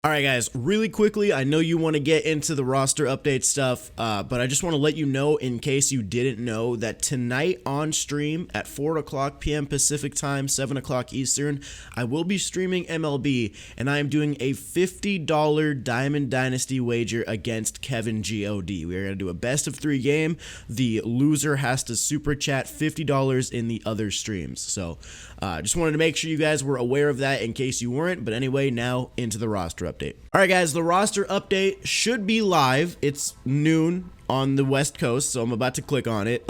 Alright guys, really quickly, I know you want to get into the roster update stuff, but I just want to let you know, in case you didn't know, that tonight on stream at 4 o'clock p.m. Pacific time, 7 o'clock Eastern, I will be streaming MLB, and I am doing a $50 Diamond Dynasty wager against Kevin G.O.D. We are going to do a best of 3 game. The loser has to super chat $50 in the other streams. So, just wanted to make sure you guys were aware of that in case you weren't, but anyway, now into the roster update. All right, guys, the roster update should be live. It's noon on the West Coast, so I'm about to click on it.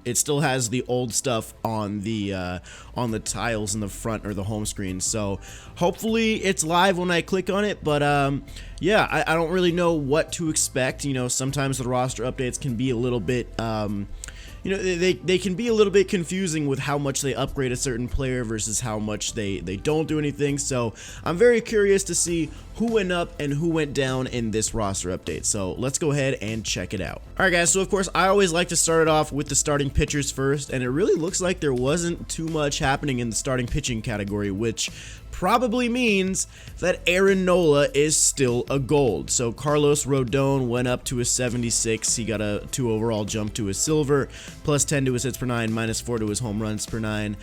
It still has the old stuff on the tiles in the front or the home screen, so hopefully it's live when I click on it. But yeah, I don't really know what to expect. You know, sometimes the roster updates can be a little bit you know, they can be a little bit confusing with how much they upgrade a certain player versus how much they don't do anything. So I'm very curious to see who went up and who went down in this roster update. So let's go ahead and check it out. All right, guys. So of course, I always like to start it off with the starting pitchers first, and it really looks like there wasn't too much happening in the starting pitching category, which probably means that Aaron Nola is still a gold. So Carlos Rodon went up to a 76. He got a 2 overall jump to a silver, plus 10 to his hits per 9, minus 4 to his home runs per 9.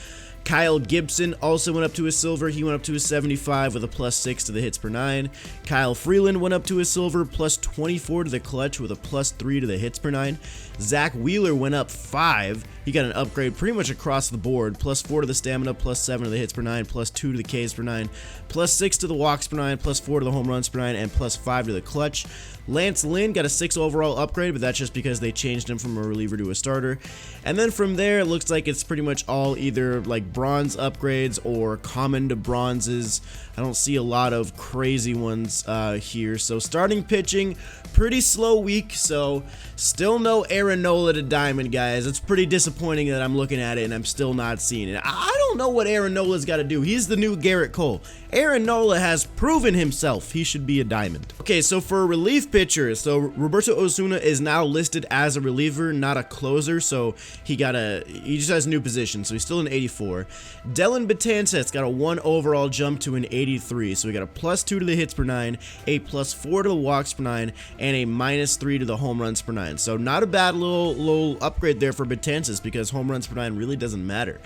Kyle Gibson also went up to a silver. He went up to a 75 with a plus 6 to the hits per 9. Kyle Freeland went up to a silver, plus 24 to the clutch with a plus 3 to the hits per 9. Zach Wheeler went up 5. He got an upgrade pretty much across the board. Plus 4 to the stamina, plus 7 to the hits per 9, plus 2 to the Ks per 9, plus 6 to the walks per 9, plus 4 to the home runs per 9, and plus 5 to the clutch. Lance Lynn got a 6 overall upgrade, but that's just because they changed him from a reliever to a starter. And then from there, it looks like it's pretty much all either like bronze upgrades or common to bronzes. I don't see a lot of crazy ones here. So starting pitching, pretty slow week. So still no Aaron Nola to diamond, guys. It's pretty disappointing that I'm looking at it and I'm still not seeing it. I don't know what Aaron Nola's got to do. He's the new Garrett Cole. Aaron Nola has proven himself. He should be a diamond. Okay, so for relief pitchers, so Roberto Osuna is now listed as a reliever, not a closer. So he just has a new position. So he's still an 84. Dellin Betances got a 1 overall jump to an 83. So we got a plus 2 to the hits per 9, a plus 4 to the walks per 9, and a minus 3 to the home runs per 9. So not a bad little upgrade there for Betances because home runs per 9 really doesn't matter.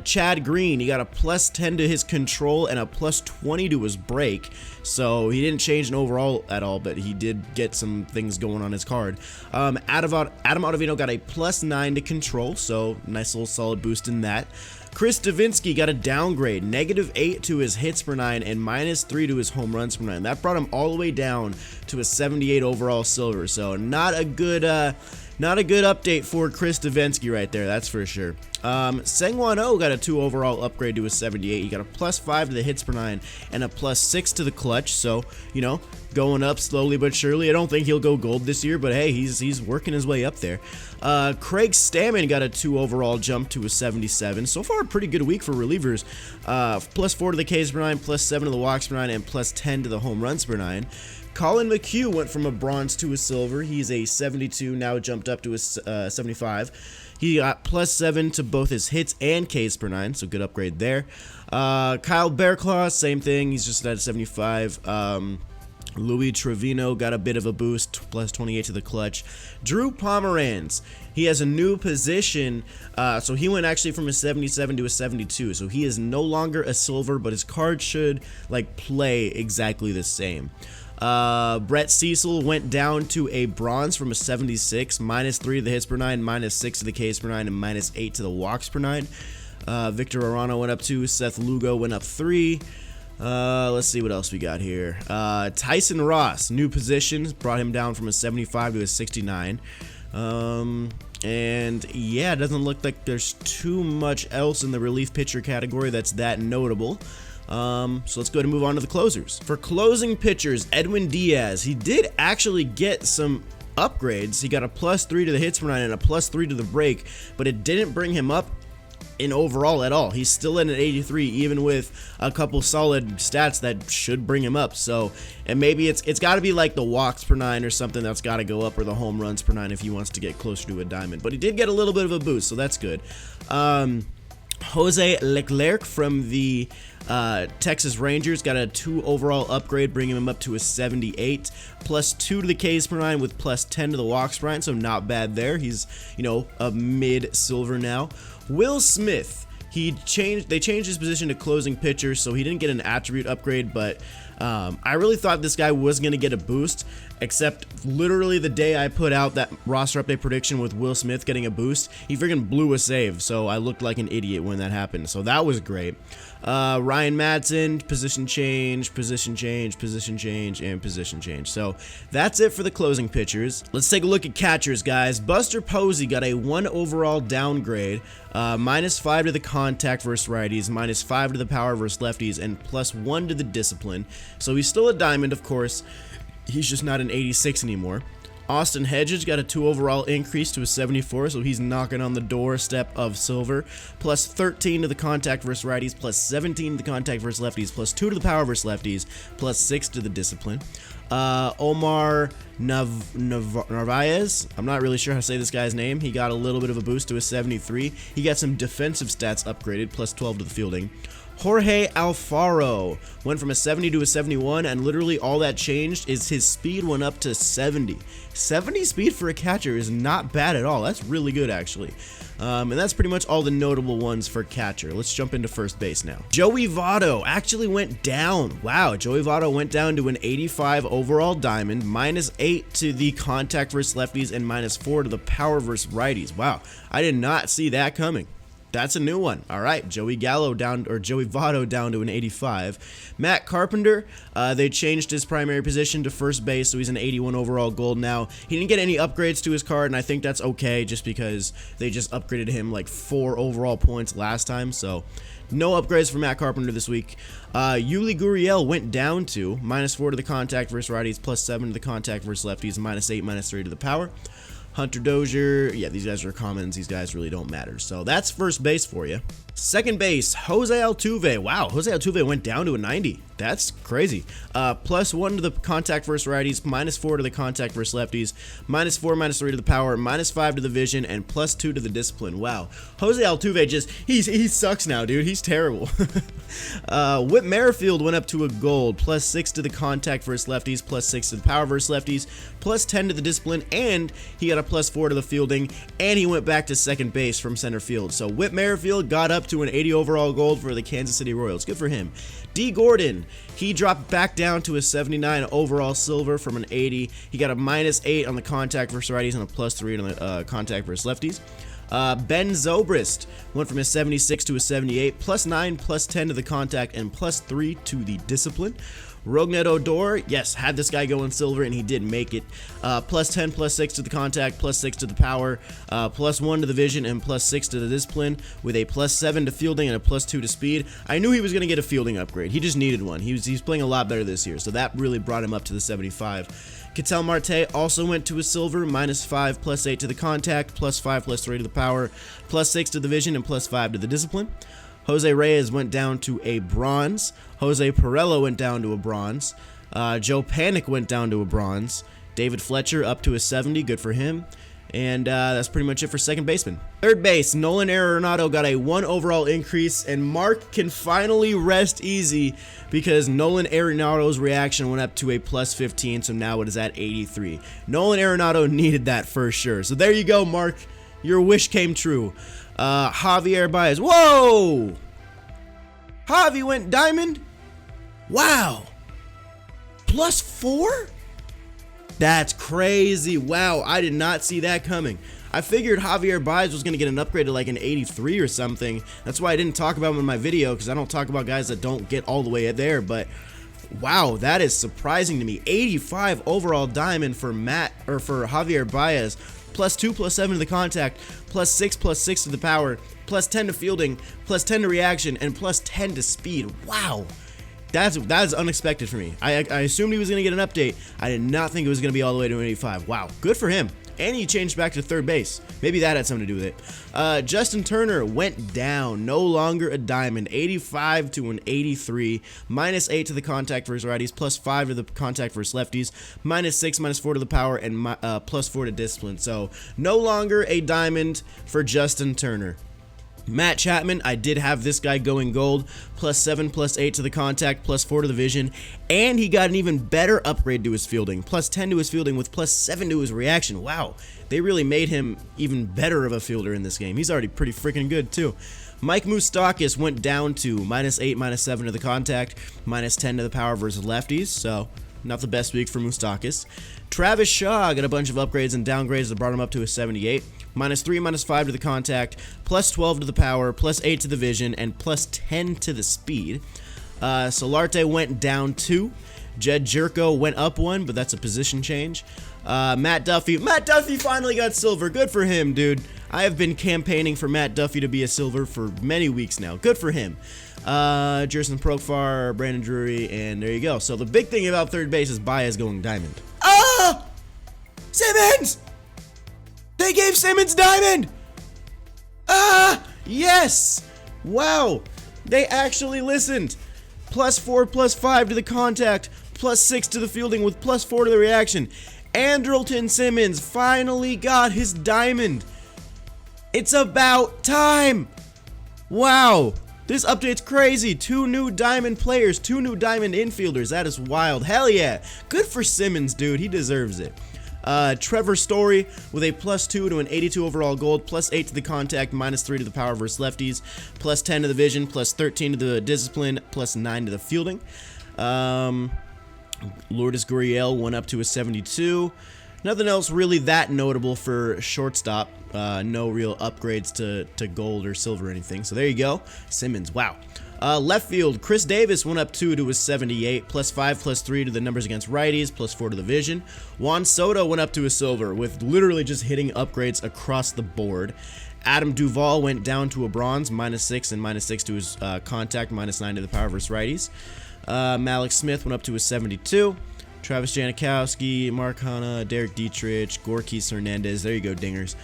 Chad Green, he got a plus 10 to his control and a plus 20 to his break. So he didn't change an overall at all, but he did get some things going on his card. Adam Ottavino got a plus 9 to control, so nice little solid boost in that. Chris Davinsky got a downgrade, negative 8 to his hits per 9 and minus 3 to his home runs per 9. That brought him all the way down to a 78 overall silver. So not a good update for Chris Davinsky right there, that's for sure. Sengwan Oh got a 2 overall upgrade to a 78. He got a plus 5 to the hits per 9 and a plus 6 to the clutch. So, you know, going up slowly but surely. I don't think he'll go gold this year, but hey, he's working his way up there. Craig Stammen got a 2 overall jump to a 77. So far, a pretty good week for relievers. Plus 4 to the Ks per 9, plus 7 to the walks per 9, and plus 10 to the home runs per 9. Collin McHugh went from a bronze to a silver. He's a 72, now jumped up to a 75. He got plus 7 to both his hits and Ks per 9, so good upgrade there. Kyle Bearclaw, same thing. He's just at a 75. Louis Trevino got a bit of a boost, plus 28 to the clutch. Drew Pomeranz, he has a new position, so he went actually from a 77 to a 72, so he is no longer a silver, but his card should like play exactly the same. Brett Cecil went down to a bronze from a 76, minus 3 to the hits per 9, minus 6 to the Ks per 9, and minus 8 to the walks per 9. Victor Arano went up 2, Seth Lugo went up 3. Let's see what else we got here. Tyson Ross, new position, brought him down from a 75 to a 69. And yeah, it doesn't look like there's too much else in the relief pitcher category that's that notable. So let's go ahead and move on to the closers. For closing pitchers, Edwin Diaz, he did actually get some upgrades. He got a plus 3 to the hits per 9 and a plus 3 to the break, but it didn't bring him up in overall at all. He's still in an 83, even with a couple solid stats that should bring him up. So, and maybe it's got to be like the walks per 9 or something that's got to go up, or the home runs per 9 if he wants to get closer to a diamond. But he did get a little bit of a boost, so that's good. Jose Leclerc from the Texas Rangers got a 2 overall upgrade, bringing him up to a 78, +2 to the Ks per 9 with +10 to the walks per 9, so not bad there. He's, a mid-silver now. Will Smith, they changed his position to closing pitcher, so he didn't get an attribute upgrade, but I really thought this guy was going to get a boost, except literally the day I put out that roster update prediction with Will Smith getting a boost, he freaking blew a save, so I looked like an idiot when that happened, so that was great. Ryan Madsen, position change, position change, position change, and position change. So that's it for the closing pitchers. Let's take a look at catchers, guys. Buster Posey got a 1 overall downgrade, -5 to the contact versus righties, -5 to the power versus lefties, and +1 to the discipline. So he's still a diamond, of course. He's just not an 86 anymore. Austin Hedges got a 2 overall increase to a 74, so he's knocking on the doorstep of silver. +13 to the contact versus righties, +17 to the contact versus lefties, +2 to the power versus lefties, +6 to the discipline. Omar Narvaez, I'm not really sure how to say this guy's name. He got a little bit of a boost to a 73. He got some defensive stats upgraded, +12 to the fielding. Jorge Alfaro went from a 70 to a 71, and literally all that changed is his speed went up to 70. 70 speed for a catcher is not bad at all. That's really good, actually. And that's pretty much all the notable ones for catcher. Let's jump into first base now. Joey Votto actually went down. Wow, Joey Votto went down to an 85 overall diamond, -8 to the contact versus lefties, and -4 to the power versus righties. Wow, I did not see that coming. That's a new one. All right, Joey Votto down to an 85. Matt Carpenter, they changed his primary position to first base, so he's an 81 overall gold now. He didn't get any upgrades to his card, and I think that's okay, just because they just upgraded him like 4 overall points last time. So no upgrades for Matt Carpenter this week. Yuli Gurriel went down to -4 to the contact versus righties, +7 to the contact versus lefties, -8, -3 to the power. Hunter Dozier, yeah, these guys are commons. These guys really don't matter. So that's first base for you. Second base, Jose Altuve. Wow, Jose Altuve went down to a 90. That's crazy. +1 to the contact versus righties, -4 to the contact versus lefties, -4, -3 to the power, -5 to the vision, and +2 to the discipline. Wow, Jose Altuve he sucks now, dude. He's terrible. Whit Merrifield went up to a gold, +6 to the contact versus lefties, +6 to the power versus lefties, +10 to the discipline, and he got a +4 to the fielding, and he went back to second base from center field. So Whit Merrifield got up to an 80 overall gold for the Kansas City Royals. Good for him. Dee Gordon, he dropped back down to a 79 overall silver from an 80. He got a -8 on the contact versus righties and a +3 on the contact versus lefties. Ben Zobrist went from a 76 to a 78, +9, +10 to the contact, and +3 to the discipline. Rougned Odor, yes, had this guy going silver, and he did make it. +10, +6 to the contact, +6 to the power, +1 to the vision, and +6 to the discipline, with a +7 to fielding and a +2 to speed. I knew he was going to get a fielding upgrade. He just needed one. He's playing a lot better this year, so that really brought him up to the 75. Ketel Marte also went to a silver, -5, +8 to the contact, +5, +3 to the power, +6 to the vision, and +5 to the discipline. Jose Reyes went down to a bronze. Jose Pirela went down to a bronze. Joe Panic went down to a bronze. David Fletcher up to a 70. Good for him. And that's pretty much it for second baseman. Third base, Nolan Arenado got a 1 overall increase, and Mark can finally rest easy because Nolan Arenado's reaction went up to a +15, so now it is at 83. Nolan Arenado needed that for sure. So there you go, Mark. Your wish came true. Javier Baez. Whoa! Javi went diamond? Wow. +4? That's crazy. Wow, I did not see that coming. I figured Javier Baez was going to get an upgrade to like an 83 or something. That's why I didn't talk about him in my video, because I don't talk about guys that don't get all the way there. But wow, that is surprising to me. 85 overall diamond for Javier Baez. +2, +7 to the contact, +6, +6 to the power, +10 to fielding, +10 to reaction, and +10 to speed. Wow. That is unexpected for me. I assumed he was going to get an update. I did not think it was going to be all the way to an 85. Wow, good for him. And he changed back to third base. Maybe that had something to do with it. Justin Turner went down. No longer a diamond. 85 to an 83. -8 to the contact versus righties. +5 to the contact versus lefties. -6, -4 to the power, and +4 to discipline. So no longer a diamond for Justin Turner. Matt Chapman, I did have this guy going gold, +7, +8 to the contact, +4 to the vision, and he got an even better upgrade to his fielding, +10 to his fielding with +7 to his reaction. Wow, they really made him even better of a fielder in this game. He's already pretty freaking good too. Mike Moustakas went down to -8, -7 to the contact, -10 to the power versus lefties, so not the best week for Moustakas. Travis Shaw got a bunch of upgrades and downgrades that brought him up to a 78. -3, -5 to the contact, +12 to the power, +8 to the vision, and +10 to the speed. Solarte went down 2. Jed Jerko went up 1, but that's a position change. Matt Duffy finally got silver. Good for him, dude. I have been campaigning for Matt Duffy to be a silver for many weeks now. Good for him. Jerson Profar, Brandon Drury, and there you go. So the big thing about third base is Baez going diamond. Ah! Simmons! They gave Simmons diamond! Ah! Yes! Wow! They actually listened. +4, +5 to the contact, +6 to the fielding with +4 to the reaction. Andrelton Simmons finally got his diamond. It's about time! Wow! This update's crazy. 2 new diamond players, 2 new diamond infielders. That is wild. Hell yeah. Good for Simmons, dude. He deserves it. Trevor Story with a +2 to an 82 overall gold, +8 to the contact, -3 to the power versus lefties, +10 to the vision, +13 to the discipline, +9 to the fielding. Lourdes Gurriel went up to a 72. Nothing else really that notable for shortstop. No real upgrades to gold or silver or anything. So there you go. Simmons, wow. Left field, Chris Davis went up 2 to a 78, +5, +3 to the numbers against righties, +4 to the vision. Juan Soto went up to a silver with literally just hitting upgrades across the board. Adam Duvall went down to a bronze, -6 and -6 to his contact, -9 to the power versus righties. Malik Smith went up to a 72. Travis Janikowski, Mark Hanna, Derek Dietrich, Gorkys Hernandez. There you go, dingers.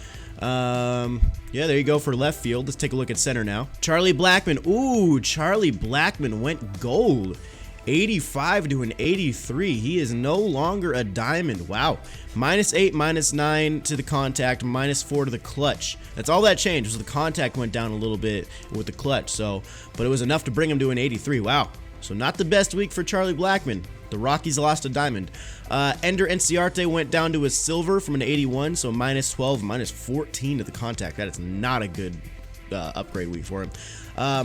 Yeah, there you go for left field. Let's take a look at center now. Charlie Blackmon. Ooh, Charlie Blackmon went gold. 85 to an 83. He is no longer a diamond. Wow. -8, -9 to the contact, -4 to the clutch. That's all that changed. Was the contact went down a little bit with the clutch. So, but it was enough to bring him to an 83. Wow. So not the best week for Charlie Blackmon. The Rockies lost a diamond. Ender Enciarte went down to a silver from an 81, so -12, -14 to the contact. That is not a good upgrade week for him.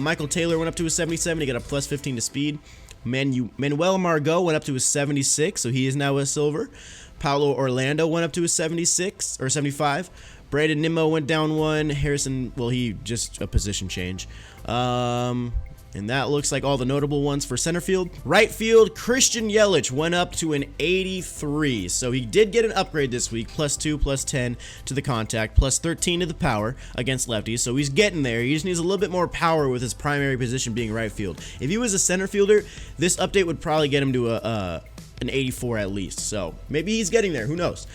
Michael Taylor went up to a 77. He got a +15 to speed. Manuel Margot went up to a 76, so he is now a silver. Paulo Orlando went up to a 76 or 75. Brandon Nimmo went down 1. Harrison, well, he just a position change. And that looks like all the notable ones for center field. Right field, Christian Yelich went up to an 83. So he did get an upgrade this week, +2, +10 to the contact, +13 to the power against lefties. So he's getting there. He just needs a little bit more power with his primary position being right field. If he was a center fielder, this update would probably get him to an 84 at least. So maybe he's getting there. Who knows?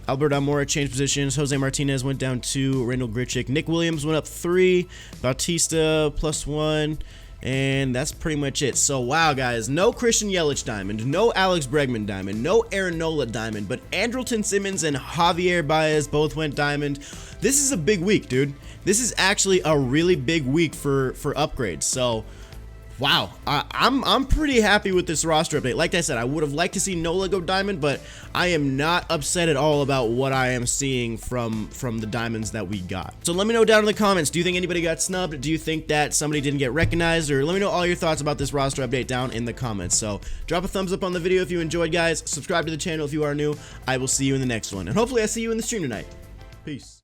Albert Almora changed positions. Jose Martinez went down 2. Randall Grichuk. Nick Williams went up 3. Bautista +1. And that's pretty much it. So, wow, guys. No Christian Yelich diamond. No Alex Bregman diamond. No Aaron Nola diamond. But Andrelton Simmons and Javier Baez both went diamond. This is a big week, dude. This is actually a really big week for upgrades. So, wow, I'm pretty happy with this roster update. Like I said, I would have liked to see Nola go diamond, but I am not upset at all about what I am seeing from the diamonds that we got. So let me know down in the comments, do you think anybody got snubbed? Do you think that somebody didn't get recognized? Or let me know all your thoughts about this roster update down in the comments. So drop a thumbs up on the video if you enjoyed, guys. Subscribe to the channel if you are new. I will see you in the next one. And hopefully I see you in the stream tonight. Peace.